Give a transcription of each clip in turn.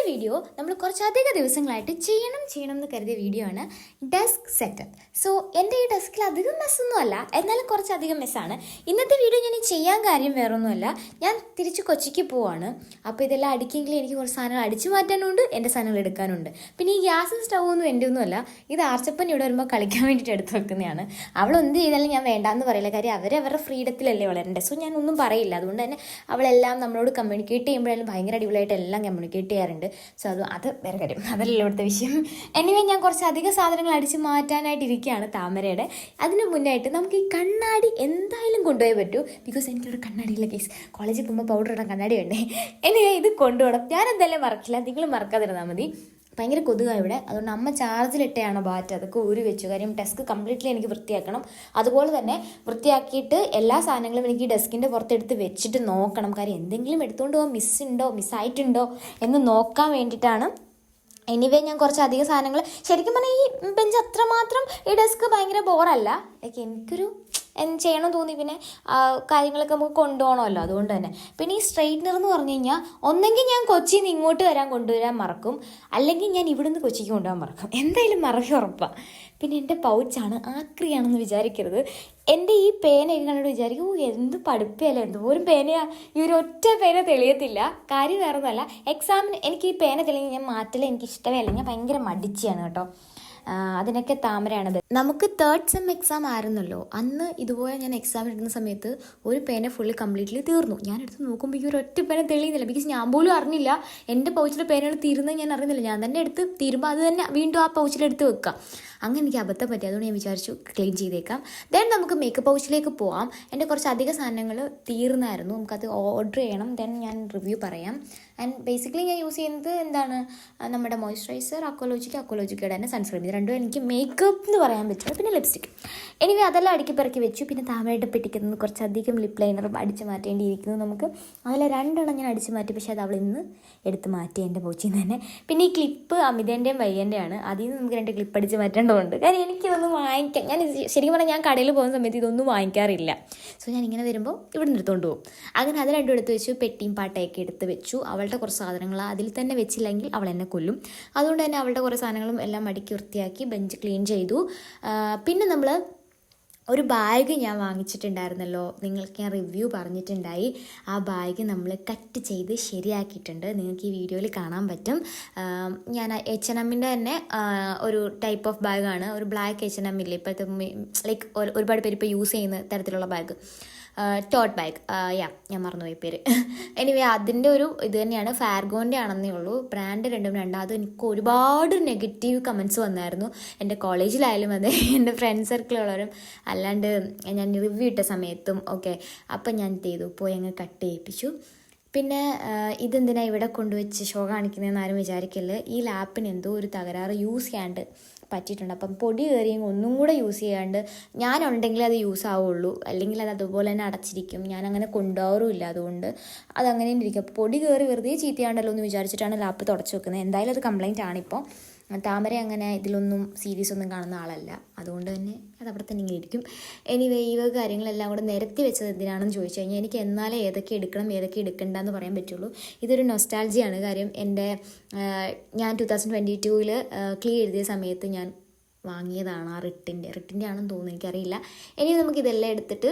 Video നമ്മൾ കുറച്ചധികം ദിവസങ്ങളായിട്ട് ചെയ്യണം എന്ന് കരുതിയ വീഡിയോ ആണ് ഡെസ്ക് സെറ്റപ്പ്. സോ എൻ്റെ ഈ ഡെസ്കിൽ അധികം മെസ്സൊന്നുമല്ല, എന്നാലും കുറച്ചധികം മെസ്സാണ്. ഇന്നത്തെ വീഡിയോ ഞാൻ ചെയ്യാൻ കാര്യം വേറൊന്നുമല്ല, ഞാൻ തിരിച്ച് കൊച്ചിക്ക് പോവാണ്. അപ്പോൾ ഇതെല്ലാം അടിക്കെങ്കിൽ എനിക്ക് കുറച്ച് സാധനങ്ങൾ അടിച്ചു മാറ്റാനുണ്ട്, എൻ്റെ സാധനങ്ങൾ എടുക്കാനുണ്ട്. പിന്നെ ഈ ഗ്യാസും സ്റ്റൗവൊന്നും എൻ്റെ ഒന്നുമല്ല, ഇത് ആർച്ചപ്പൻ ഇവിടെ വരുമ്പോൾ കളിക്കാൻ വേണ്ടിയിട്ട് എടുത്ത് വെക്കുന്നതാണ്. അവളൊന്ത് ചെയ്താലും ഞാൻ വേണ്ടാന്ന് പറയില്ല, കാര്യം അവരവരുടെ ഫ്രീഡത്തിലല്ലേ വളരേണ്ടത്. സോ ഞാൻ ഒന്നും പറയില്ല. അതുകൊണ്ട് തന്നെ അവളെല്ലാം നമ്മളോട് കമ്മ്യൂണിക്കേറ്റ് ചെയ്യുമ്പോഴാലും ഭയങ്കര അടിപൊളിയായിട്ട് എല്ലാം കമ്മ്യൂണിക്കേറ്റ് ചെയ്യാറുണ്ട്. സോ അത് വേറെ കാര്യം, അതല്ലല്ലോ ഇവിടുത്തെ വിഷയം. എനിവേ ഞാൻ കുറച്ച് അധികം സാധനങ്ങൾ അടിച്ച് മാറ്റാനായിട്ടിരിക്കുകയാണ് താമരയുടെ. അതിന് മുന്നായിട്ട് നമുക്ക് ഈ കണ്ണാടി എന്തായാലും കൊണ്ടുപോയേ പറ്റൂ. ബിക്കോസ് എനിക്കിവിടെ കണ്ണാടിയില്ല കേസ്, കോളേജിൽ പോകുമ്പോൾ പൗഡർ ഇടാൻ കണ്ണാടി വേണ്ടേ. എനിവേ ഇത് കൊണ്ടുപോകണം. ഞാൻ എന്തായാലും മറക്കില്ല, നിങ്ങൾ മറക്കാതിരുന്നാൽ മതി. ഭയങ്കര കൊതുകാണ് ഇവിടെ, അതുകൊണ്ട് അമ്മ ചാർജിലിട്ടാണ് ബാറ്റ്, അതൊക്കെ ഊരി വെച്ചു. കാര്യം ഡെസ്ക് കംപ്ലീറ്റ്ലി എനിക്ക് വൃത്തിയാക്കണം. അതുപോലെ തന്നെ വൃത്തിയാക്കിയിട്ട് എല്ലാ സാധനങ്ങളും എനിക്ക് ഈ ഡെസ്കിൻ്റെ പുറത്തെടുത്ത് വെച്ചിട്ട് നോക്കണം. കാര്യം എന്തെങ്കിലും എടുത്തുകൊണ്ട് പോകാൻ മിസ്സായിട്ടുണ്ടോ എന്ന് നോക്കാൻ വേണ്ടിയിട്ടാണ്. എനിവേ ഞാൻ കുറച്ച് അധികം സാധനങ്ങൾ, ശരിക്കും പറഞ്ഞാൽ ഈ ബെഞ്ച് അത്രമാത്രം ഈ ഡെസ്ക് ഭയങ്കര ബോറല്ല. ലൈക്ക് എനിക്കൊരു ചെയ്യണം തോന്നി. പിന്നെ കാര്യങ്ങളൊക്കെ നമുക്ക് കൊണ്ടുപോകണമല്ലോ, അതുകൊണ്ട് തന്നെ. പിന്നെ ഈ സ്ട്രെയിറ്റ്നർ എന്ന് പറഞ്ഞു കഴിഞ്ഞാൽ ഒന്നെങ്കിൽ ഞാൻ കൊച്ചിയിൽ നിന്ന് ഇങ്ങോട്ട് കൊണ്ടുവരാൻ മറക്കും, അല്ലെങ്കിൽ ഞാൻ ഇവിടുന്ന് കൊച്ചിക്ക് കൊണ്ടുപോകാൻ മറക്കും. എന്തായാലും മറവി ഉറപ്പാണ്. പിന്നെ എൻ്റെ പൗച്ചാണ്, ആക്രിയാണെന്ന് വിചാരിക്കരുത്. എൻ്റെ ഈ പേനയൊക്കെ കണ്ടിട്ട് വിചാരിക്കും, എന്ത് പഠിപ്പയല്ലേ, എന്തോരം പേനയാ, ഈ ഒരു ഒറ്റ പേന തെളിയത്തില്ല. കാര്യം വേറെ ഒന്നുമല്ല, എക്സാമിന് എനിക്ക് ഈ പേന തെളിഞ്ഞ് ഞാൻ മാറ്റല, എനിക്ക് ഇഷ്ടമേ അല്ല, ഞാൻ ഭയങ്കര മടിച്ചാണ് കേട്ടോ. അതിനൊക്കെ താമരയാണത്. നമുക്ക് തേർഡ് സെം എക്സാം ആയിരുന്നല്ലോ, അന്ന് ഇതുപോലെ ഞാൻ എക്സാം എടുക്കുന്ന സമയത്ത് ഒരു പേന ഫുള്ളി കംപ്ലീറ്റ്ലി തീർന്നു. ഞാൻ എടുത്ത് നോക്കുമ്പോൾ ഒരു ഒറ്റ പേന തെളിയുന്നില്ല. ബിക്കോസ് ഞാൻ പോലും അറിഞ്ഞില്ല എൻ്റെ പൗച്ചിലെ പേനകൾ തീരുന്നത് ഞാൻ അറിയുന്നില്ല. ഞാൻ തന്നെ എടുത്ത് തീരുമ്പോൾ അത് തന്നെ വീണ്ടും ആ പൗച്ചിലെടുത്ത് വെക്കാം. അങ്ങനെ എനിക്ക് അബദ്ധം പറ്റി, അതുകൊണ്ട് ഞാൻ വിചാരിച്ചു ക്ലീൻ ചെയ്തേക്കാം. ദെൻ നമുക്ക് മേക്കപ്പ് പൗച്ചിലേക്ക് പോവാം. എൻ്റെ കുറച്ച് അധികം സാധനങ്ങൾ തീർന്നായിരുന്നു, നമുക്കത് ഓർഡർ ചെയ്യണം. ദെൻ ഞാൻ റിവ്യൂ പറയാം. ആൻഡ് ബേസിക്കലി ഞാൻ യൂസ് ചെയ്യുന്നത് എന്താണ്, നമ്മുടെ മോയ്സ്ചറൈസർ, അക്വലോജിക്കയുടെ തന്നെ സൺസ്ക്രീൻ. ഇത് രണ്ടും എനിക്ക് മേക്കപ്പ് എന്ന് പറയാൻ പറ്റില്ല. പിന്നെ ലിപ്സ്റ്റിക്. എനിവേ അതെല്ലാം അടുക്കി പിറക്കി വെച്ചു. പിന്നെ താമരയുടെ പെട്ടിക്കുന്നത് കുറച്ചധികം ലിപ് ലൈനറും അടിച്ച് മാറ്റേണ്ടിയിരിക്കുന്നു നമുക്ക്. അതിൽ 2 ഞാൻ അടിച്ച് മാറ്റി, പക്ഷേ അത് അവൾ ഇന്ന് എടുത്ത് മാറ്റി എൻ്റെ പൗച്ചിൽ നിന്ന് തന്നെ. പിന്നെ ഈ ക്ലിപ്പ് അമിതേൻ്റെയും വയ്യൻ്റെയാണ്, അതിൽ നിന്ന് നമുക്ക് 2 ക്ലിപ്പ് അടിച്ച് മാറ്റേണ്ടതുണ്ട്. കാര്യം എനിക്കിതൊന്നും വാങ്ങിക്കാം, ഞാൻ ശരിക്കും പറഞ്ഞാൽ ഞാൻ കടയിൽ പോകുന്ന സമയത്ത് ഇതൊന്നും വാങ്ങിക്കാറില്ല. സോ ഞാൻ ഇങ്ങനെ വരുമ്പോൾ ഇവിടെ നിന്ന് എടുത്തുകൊണ്ട് പോകും. അങ്ങനെ അത് 2 എടുത്ത് വെച്ചു. പെട്ടിയും പാട്ടയൊക്കെ എടുത്ത് വെച്ചു. അവളുടെ കുറച്ച് സാധനങ്ങൾ അതിൽ തന്നെ വെച്ചില്ലെങ്കിൽ അവൾ എന്നെ കൊല്ലും. അതുകൊണ്ട് തന്നെ അവളുടെ കുറേ സാധനങ്ങളും എല്ലാം മടക്കി വൃത്തിയാക്കി ബെഞ്ച് ക്ലീൻ ചെയ്തു. പിന്നെ നമ്മൾ ഒരു ബാഗ് ഞാൻ വാങ്ങിച്ചിട്ടുണ്ടായിരുന്നല്ലോ, നിങ്ങൾക്ക് ഞാൻ റിവ്യൂ പറഞ്ഞിട്ടുണ്ടായി. ആ ബാഗ് നമ്മൾ കട്ട് ചെയ്ത് ശരിയാക്കിയിട്ടുണ്ട്, നിങ്ങൾക്ക് ഈ വീഡിയോയിൽ കാണാൻ പറ്റും. ഞാൻ H&Mൻ്റെ തന്നെ ഒരു ടൈപ്പ് ഓഫ് ബാഗാണ്, ഒരു ബ്ലാക്ക് H&M ഇല്ലേ ഇപ്പോഴത്തെ, ലൈക്ക് ഒരുപാട് പേര് ഇപ്പോൾ യൂസ് ചെയ്യുന്ന തരത്തിലുള്ള ബാഗ്, ടോട്ട് ബാഗ്. ഞാൻ മറന്നുപോയി പേര്. എനിവേ അതിൻ്റെ ഒരു ഇത് തന്നെയാണ്, ഫാർഗോൻ്റെ ആണെന്നേ ഉള്ളൂ. ബ്രാൻഡ് രണ്ടാമത് എനിക്ക് ഒരുപാട് നെഗറ്റീവ് കമൻറ്റ്സ് വന്നായിരുന്നു, എൻ്റെ കോളേജിലായാലും അതെ, എൻ്റെ ഫ്രണ്ട് സർക്കിളുള്ളവരും അല്ലാണ്ട് ഞാൻ റിവ്യൂ ഇട്ട സമയത്തും ഒക്കെ. അപ്പം ഞാൻ ചെയ്തു, പോയി അങ്ങ് കട്ട് ചെയ്യിപ്പിച്ചു. പിന്നെ ഇതെന്തിനാ ഇവിടെ കൊണ്ടുവച്ച് ഷോ കാണിക്കുന്നതെന്ന് ആരും വിചാരിക്കില്ല. ഈ ലാപ്പിന് എന്തോ ഒരു തകരാറ് യൂസ് ചെയ്യാണ്ട് പറ്റിയിട്ടുണ്ട്. അപ്പം പൊടി കയറിയെങ്കിൽ ഒന്നും കൂടെ യൂസ് ചെയ്യാണ്ട്, ഞാനുണ്ടെങ്കിൽ അത് യൂസ് ആവുള്ളൂ, അല്ലെങ്കിൽ അത് അതുപോലെ തന്നെ അടച്ചിരിക്കും. ഞാനങ്ങനെ കൊണ്ടുപോകാറുമില്ല, അതുകൊണ്ട് അതങ്ങനെ ഇരിക്കും. അപ്പോൾ പൊടി കയറി വെറുതെ ചീത്തയാണ്ടല്ലോ എന്ന് വിചാരിച്ചിട്ടാണ് ലാപ്പ് തുടച്ച് വെക്കുന്നത്. എന്തായാലും അത് കംപ്ലൈൻറ്റ് ആണിപ്പോൾ. താമര അങ്ങനെ ഇതിലൊന്നും സീരീസ് ഒന്നും കാണുന്ന ആളല്ല, അതുകൊണ്ട് തന്നെ അത് അവിടെ തന്നെ ഇങ്ങനെ ഇരിക്കും. എനിവേ ഈ കാര്യങ്ങളെല്ലാം കൂടെ നിരത്തി വെച്ചത് എന്തിനാണെന്ന് ചോദിച്ചു കഴിഞ്ഞാൽ എനിക്ക് എന്നാലേ ഏതൊക്കെ എടുക്കണം ഏതൊക്കെ എടുക്കണ്ടെന്ന് പറയാൻ പറ്റുള്ളൂ. ഇതൊരു നൊസ്റ്റാൾജിയാണ്. കാര്യം ഞാൻ 2022 ക്ലീ എഴുതിയ സമയത്ത് ഞാൻ വാങ്ങിയതാണ് ആ റിട്ടിൻ്റെ ആണെന്ന് തോന്നുന്നു, എനിക്കറിയില്ല. ഇനി നമുക്കിതെല്ലാം എടുത്തിട്ട്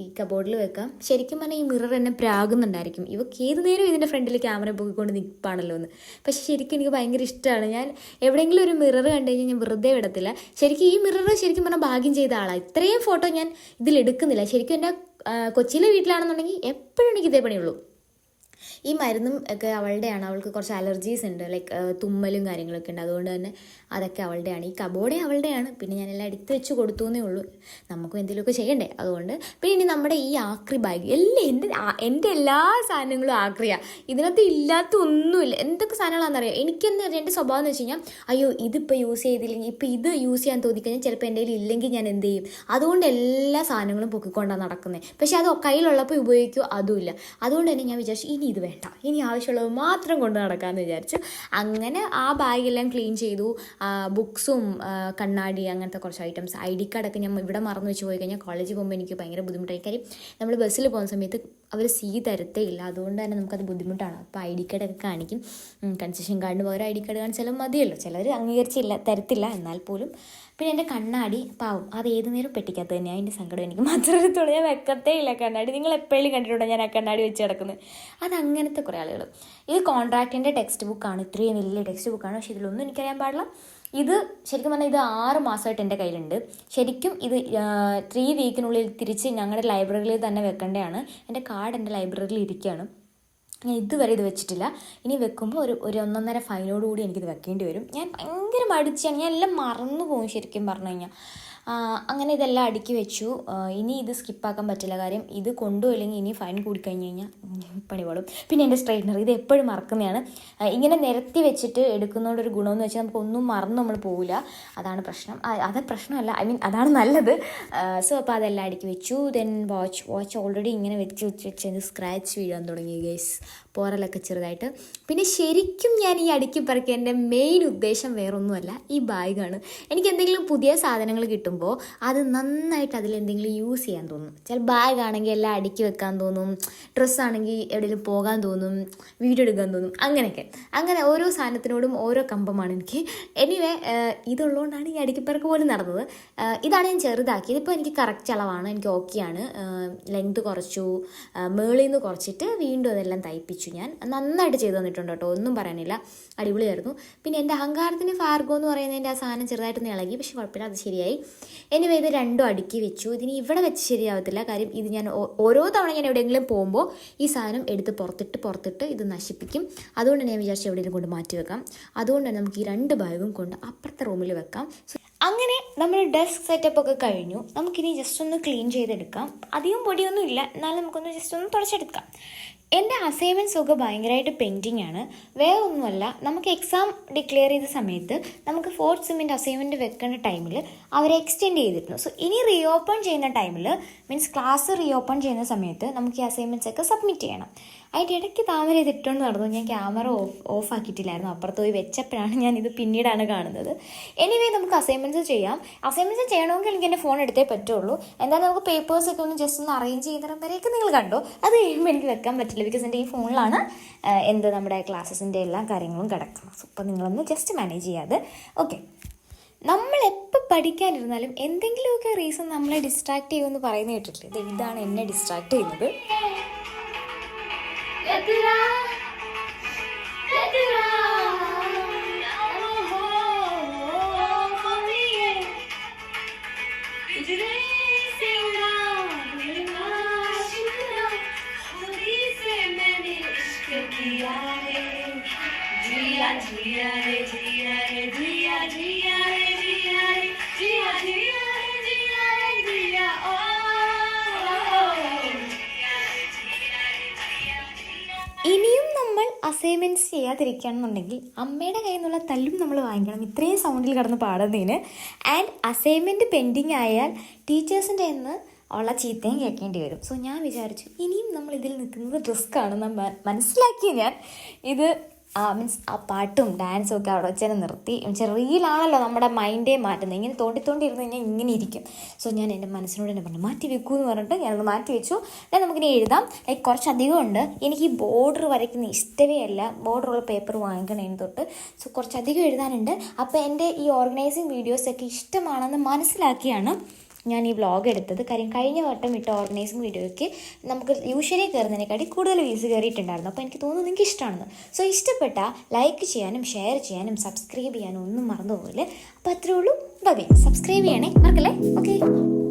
ഈ കബോർഡിൽ വെക്കാം. ശരിക്കും പറഞ്ഞാൽ ഈ മിറർ എന്നെ പ്രാകുന്നുണ്ടായിരിക്കും, ഇവർക്ക് ഏത് നേരം ഇതിൻ്റെ ഫ്രണ്ടിൽ ക്യാമറ പൊക്കിക്കൊണ്ട് നിൽപ്പാണല്ലോ എന്ന്. പക്ഷേ ശരിക്കും എനിക്ക് ഭയങ്കര ഇഷ്ടമാണ്. ഞാൻ എവിടെയെങ്കിലും ഒരു മിറർ കണ്ടു കഴിഞ്ഞാൽ ഞാൻ വെറുതെ വിടത്തില്ല. ശരിക്കും ഈ മിറർ ശരിക്കും പറഞ്ഞാൽ ഭാഗ്യം ചെയ്ത ആളാണ്. ഇത്രയും ഫോട്ടോ ഞാൻ ഇതിലെടുക്കുന്നില്ല. ശരിക്കും എൻ്റെ കൊച്ചിയിലെ വീട്ടിലാണെന്നുണ്ടെങ്കിൽ എപ്പോഴും എനിക്ക് ഇതേ പണിയുള്ളൂ. ഈ മരുന്നും ഒക്കെ അവളുടെയാണ്, അവൾക്ക് കുറച്ച് അലർജീസ് ഉണ്ട്, ലൈക്ക് തുമ്മലും കാര്യങ്ങളൊക്കെ ഉണ്ട്, അതുകൊണ്ട് തന്നെ അതൊക്കെ അവളുടെയാണ്. ഈ കബോർഡേ അവളുടെയാണ്. പിന്നെ ഞാനെല്ലാം എടുത്ത് വെച്ച് കൊടുത്തു എന്നേ ഉള്ളൂ, നമുക്കും എന്തെങ്കിലുമൊക്കെ ചെയ്യണ്ടേ, അതുകൊണ്ട്. പിന്നെ ഇനി നമ്മുടെ ഈ ആക്രി ബാഗ്, എൻ്റെ എല്ലാ സാധനങ്ങളും ആക്രിയാണ്, ഇതിനകത്ത് ഇല്ലാത്ത ഒന്നുമില്ല. എന്തൊക്കെ സാധനങ്ങളാണെന്നറിയാം. എനിക്കെന്താ എൻ്റെ സ്വഭാവം എന്ന് വെച്ച് കഴിഞ്ഞാൽ, അയ്യോ ഇതിപ്പോൾ യൂസ് ചെയ്തില്ലെങ്കിൽ ഇപ്പോൾ ഇത് യൂസ് ചെയ്യാൻ തോന്നിക്കഴിഞ്ഞാൽ ചിലപ്പോൾ എൻ്റെ കയ്യിൽ ഇല്ലെങ്കിൽ ഞാൻ എന്ത് ചെയ്യും, അതുകൊണ്ട് എല്ലാ സാധനങ്ങളും പൊക്കിക്കൊണ്ടാണ് നടക്കുന്നത്. പക്ഷേ അത് കയ്യിലുള്ളപ്പോൾ ഉപയോഗിക്കുമോ അതുമില്ല. അതുകൊണ്ട് തന്നെ ഞാൻ വിചാരിച്ചു ഇനി ഇത് വേണ്ട, ഇനി ആവശ്യമുള്ളത് മാത്രം കൊണ്ട് നടക്കാമെന്ന് വിചാരിച്ചു. അങ്ങനെ ആ ബാഗെല്ലാം ക്ലീൻ ചെയ്തു. ബുക്സും കണ്ണാടി അങ്ങനത്തെ കുറച്ച് ഐറ്റംസ്, ID കാർഡൊക്കെ ഞാൻ ഇവിടെ മറന്നു വെച്ച് പോയി കഴിഞ്ഞാൽ കോളേജിൽ പോകുമ്പോൾ എനിക്ക് ഭയങ്കര ബുദ്ധിമുട്ടായി. കാര്യം നമ്മൾ ബസ്സിൽ പോകുന്ന സമയത്ത് അവർ തരത്തേ ഇല്ല, അതുകൊണ്ട് തന്നെ നമുക്കത് ബുദ്ധിമുട്ടാണ്. അപ്പോൾ ID കാർഡൊക്കെ കാണിക്കും. കൺസെഷൻ കാർഡിന് പകരം ID കാർഡ് കാണിച്ചാലും മതിയല്ലോ, ചിലർ തരത്തില്ല എന്നാൽ പോലും. പിന്നെ എൻ്റെ കണ്ണാടി പാവം, അത് ഏത് നേരം പെട്ടിക്കകത്ത് തന്നെയാണ്. അതിൻ്റെ സങ്കടം എനിക്ക് മാത്രമേ തുള്ളി, ഞാൻ വെക്കത്തേ ഇല്ല കണ്ണാടി. നിങ്ങൾ എപ്പോഴും കണ്ടിട്ടുണ്ടോ ഞാൻ ആ കണ്ണാടി വെച്ച് കിടക്കുന്നത്? അത് അങ്ങനത്തെ കുറേ ആളുകൾ. ഇത് കോൺട്രാക്റ്റിൻ്റെ ടെക്സ്റ്റ് ബുക്കാണ്, ഇത്രയും വലിയ ടെക്സ്റ്റ് ബുക്കാണ്. പക്ഷേ ഇതിലൊന്നും എനിക്കറിയാൻ പാടില്ല. ഇത് ശരിക്കും പറഞ്ഞാൽ ഇത് 6 മാസമായിട്ട് എൻ്റെ കയ്യിലുണ്ട്. ശരിക്കും ഇത് 3 വീക്കിനുള്ളിൽ തിരിച്ച് ഞങ്ങളുടെ ലൈബ്രറിയിൽ തന്നെ വെക്കേണ്ടതാണ്. എൻ്റെ കാർഡ് എൻ്റെ ലൈബ്രറിയിൽ ഇരിക്കുകയാണ്. ഞാൻ ഇതുവരെ ഇത് വെച്ചിട്ടില്ല. ഇനി വെക്കുമ്പോൾ ഒരു 1.5 ഫൈനോടുകൂടി എനിക്കിത് വെക്കേണ്ടി വരും. ഞാൻ ഭയങ്കര മടിച്ചാണ്, ഞാൻ എല്ലാം മറന്നു പോകും ശരിക്കും പറഞ്ഞു കഴിഞ്ഞാൽ. അങ്ങനെ ഇതെല്ലാം അടുക്കി വെച്ചു. ഇനി ഇത് സ്കിപ്പാക്കാൻ പറ്റില്ല, കാര്യം ഇത് കൊണ്ടുപോയില്ലെങ്കിൽ ഇനി ഫൈൻ കൂടിക്കഴിഞ്ഞ് കഴിഞ്ഞാൽ പണിപാടും. പിന്നെ എൻ്റെ സ്ട്രൈറ്റ്നർ ഇത് എപ്പോഴും മറക്കുന്നതാണ്. ഇങ്ങനെ നിരത്തി വെച്ചിട്ട് എടുക്കുന്നതുകൊണ്ടൊരു ഗുണമെന്ന് വെച്ചാൽ നമുക്കൊന്നും മറന്ന് നമ്മൾ പോവില്ല. അതാണ് പ്രശ്നം. അത് പ്രശ്നമല്ല, അതാണ് നല്ലത്. സോ അപ്പോൾ അതെല്ലാം അടുക്കി വെച്ചു. ദെൻ വാച്ച് ഓൾറെഡി ഇങ്ങനെ വെച്ച് സ്ക്രാച്ച് വീഴാൻ തുടങ്ങി ഗൈസ്, പോറലൊക്കെ ചെറുതായിട്ട്. പിന്നെ ശരിക്കും ഞാൻ ഈ അടുക്കി പറക്കി എൻ്റെ മെയിൻ ഉദ്ദേശം വേറൊന്നുമല്ല, ഈ ബാഗാണ്. എനിക്ക് എന്തെങ്കിലും പുതിയ സാധനങ്ങൾ കിട്ടുമ്പോൾ അത് നന്നായിട്ട് അതിലെന്തെങ്കിലും യൂസ് ചെയ്യാൻ തോന്നും. ചില ബാഗാണെങ്കിൽ എല്ലാം അടുക്കി വെക്കാൻ തോന്നും, ഡ്രസ്സാണെങ്കിൽ എവിടെയെങ്കിലും പോകാൻ തോന്നും, വീഡിയോ എടുക്കാൻ തോന്നും, അങ്ങനെ ഓരോ സാധനത്തിനോടും ഓരോ കമ്പമാണ് എനിക്ക്. എനിവേ ഇതുള്ളതുകൊണ്ടാണ് ഈ അടുക്കിപ്പറക്ക് പോലും നടന്നത്. ഇതാണ് ഞാൻ ചെറുതാക്കിയത്. ഇപ്പോൾ എനിക്ക് കറക്റ്റ് അളവാണ്, എനിക്ക് ഓക്കെയാണ്. ലെങ്ത് കുറച്ചു, മേളിൽ നിന്ന് കുറച്ചിട്ട് വീണ്ടും അതെല്ലാം തയ്പ്പിച്ചു. ഞാൻ നന്നായിട്ട് ചെയ്തു തന്നിട്ടുണ്ട് കേട്ടോ, ഒന്നും പറയാനില്ല, അടിപൊളിയായിരുന്നു. പിന്നെ എൻ്റെ അഹങ്കാരത്തിന് ഫാർഗോ എന്ന് പറയുന്നതിൻ്റെ ആ സാധനം ചെറുതായിട്ടൊന്ന് ഇളകി, പക്ഷെ കുഴപ്പമില്ല, അത് ശരിയായി. എനിവേ ഇത് രണ്ടും അടുക്കി വെച്ചു. ഇതിന് ഇവിടെ വെച്ച് ശരിയാവത്തില്ല, കാര്യം ഇത് ഞാൻ ഓരോ തവണ ഞാൻ എവിടെയെങ്കിലും പോകുമ്പോൾ ഈ സാധനം എടുത്ത് പുറത്തിട്ട് ഇത് നശിപ്പിക്കും. അതുകൊണ്ട് ഞാൻ വിചാരിച്ചു എവിടെയെങ്കിലും കൊണ്ട് മാറ്റി വെക്കാം. അതുകൊണ്ട് തന്നെ നമുക്ക് ഈ 2 ബാഗും കൊണ്ട് അപ്പുറത്തെ റൂമിൽ വെക്കാം. അങ്ങനെ നമ്മുടെ ഡെസ്ക് സെറ്റപ്പ് ഒക്കെ കഴിഞ്ഞു. നമുക്കിനി ജസ്റ്റ് ഒന്ന് ക്ലീൻ ചെയ്തെടുക്കാം. അധികം പൊടിയൊന്നും ഇല്ല, എന്നാലും നമുക്കൊന്ന് ജസ്റ്റ് ഒന്ന് തുടച്ചെടുക്കാം. എൻ്റെ അസൈൻമെൻറ്റ്സ് ഒക്കെ ഭയങ്കരമായിട്ട് പെൻഡിങ് ആണ്. വേറെ ഒന്നുമല്ല, നമുക്ക് എക്സാം ഡിക്ലെയർ ചെയ്ത സമയത്ത് നമുക്ക് 4th സെമ്മിൻ്റെ അസൈൻമെൻറ്റ് വെക്കേണ്ട ടൈമിൽ അവർ എക്സ്റ്റെൻഡ് ചെയ്തിരുന്നു. സോ ഇനി റീഓപ്പൺ ചെയ്യുന്ന ടൈമിൽ, മീൻസ് ക്ലാസ് റീഓപ്പൺ ചെയ്യുന്ന സമയത്ത് നമുക്ക് ഈ അസൈൻമെൻറ്റ്സ് ഒക്കെ സബ്മിറ്റ് ചെയ്യണം. അതിൻ്റെ ഇടയ്ക്ക് താമര ഇതിട്ടുകൊണ്ട് നടന്നു. ഞാൻ ക്യാമറ ഓഫ് ആക്കിയിട്ടില്ലായിരുന്നു, അപ്പുറത്ത് പോയി വെച്ചപ്പോഴാണ് ഞാനിത് പിന്നീടാണ് കാണുന്നത്. എനിവേ നമുക്ക് അസൈൻമെൻറ്റ്സ് ചെയ്യാം. അസൈൻമെൻറ്റ്സ് ചെയ്യണമെങ്കിൽ എനിക്ക് എൻ്റെ ഫോൺ എടുത്തേ പറ്റുള്ളൂ. എന്തായാലും നമുക്ക് പേപ്പേഴ്സൊക്കെ ഒന്ന് ജസ്റ്റ് ഒന്ന് അറേഞ്ച് ചെയ്യുന്ന വരെയൊക്കെ നിങ്ങൾ കണ്ടോ. അത് കഴിയുമ്പോൾ എനിക്ക് വെക്കാൻ പറ്റില്ല, ബിക്കോസ് എൻ്റെ ഈ ഫോണിലാണ് നമ്മുടെ ക്ലാസ്സസിൻ്റെ എല്ലാ കാര്യങ്ങളും കിടക്കുന്നത്. സോ അപ്പോൾ നിങ്ങളൊന്ന് ജസ്റ്റ് മാനേജ് ചെയ്യാതെ. ഓക്കെ, നമ്മളെപ്പോൾ പഠിക്കാനിരുന്നാലും എന്തെങ്കിലുമൊക്കെ റീസൺ നമ്മളെ ഡിസ്ട്രാക്ട് ചെയ്യുമെന്ന് പറയുന്നത് കേട്ടിട്ടില്ലേ? ഇതാണ് എന്നെ ഡിസ്ട്രാക്ട് ചെയ്യുന്നത്. ഇനിയും നമ്മൾ അസൈൻമെൻറ്റ്സ് ചെയ്യാതിരിക്കുകയാണെന്നുണ്ടെങ്കിൽ അമ്മയുടെ കയ്യിൽ നിന്നുള്ള തല്ലും നമ്മൾ വാങ്ങിക്കണം, ഇത്രയും സൗണ്ടിൽ കിടന്ന് പാടുന്നതിന്. ആൻഡ് അസൈൻമെൻറ്റ് പെൻഡിങ് ആയാൽ ടീച്ചേഴ്സിൻ്റെ നിന്ന് ഉള്ള ചീത്തയും കേൾക്കേണ്ടി വരും. സോ ഞാൻ വിചാരിച്ചു ഇനിയും നമ്മൾ ഇതിൽ നിൽക്കുന്നത് റിസ്ക്കാണെന്ന് മനസ്സിലാക്കി ഞാൻ ഇത് മീൻസ് ആ പാട്ടും ഡാൻസും ഒക്കെ അവിടെ വെച്ച് തന്നെ നിർത്തി. റീലാണല്ലോ നമ്മുടെ മൈൻഡേ മാറ്റുന്നത്. ഇങ്ങനെ തോണ്ടി ഇരുന്ന് കഴിഞ്ഞാൽ ഇങ്ങനെ ഇരിക്കും. സോ ഞാൻ എൻ്റെ മനസ്സിനോട് തന്നെ പറഞ്ഞു മാറ്റി വെക്കൂ എന്ന് പറഞ്ഞിട്ട് ഞാനത് മാറ്റി വെച്ചു. നമുക്കിനി എഴുതാം. കുറച്ചധികം ഉണ്ട്. എനിക്ക് ഈ ബോർഡർ വരയ്ക്കുന്ന ഇഷ്ടമേ അല്ല, ബോർഡറുള്ള പേപ്പർ വാങ്ങിക്കണേന് തൊട്ട്. സോ കുറച്ചധികം എഴുതാനുണ്ട്. അപ്പോൾ എൻ്റെ ഈ ഓർഗനൈസിങ് വീഡിയോസൊക്കെ ഇഷ്ടമാണെന്ന് മനസ്സിലാക്കിയാണ് ഞാൻ ഈ വ്ളോഗ് എടുത്തത്. കാര്യം കഴിഞ്ഞ വട്ടം ഇട്ട ഓർഗനൈസിങ് വീഡിയോയ്ക്ക് നമുക്ക് യൂഷ്വലി കയറുന്നതിനെക്കാട്ടി കൂടുതൽ വ്യൂസ് കയറിയിട്ടുണ്ടായിരുന്നു. അപ്പോൾ എനിക്ക് തോന്നുന്നു നിങ്ങൾക്ക് ഇഷ്ടമാണെന്ന്. സോ ഇഷ്ടപ്പെട്ട ലൈക്ക് ചെയ്യാനും ഷെയർ ചെയ്യാനും സബ്സ്ക്രൈബ് ചെയ്യാനും ഒന്നും മറന്നു പോകില്ലേ. അപ്പോൾ അത്രേ ഉള്ളൂ. ബൈ. സബ്സ്ക്രൈബ് ചെയ്യണേ, മറക്കല്ലേ. ഓക്കെ.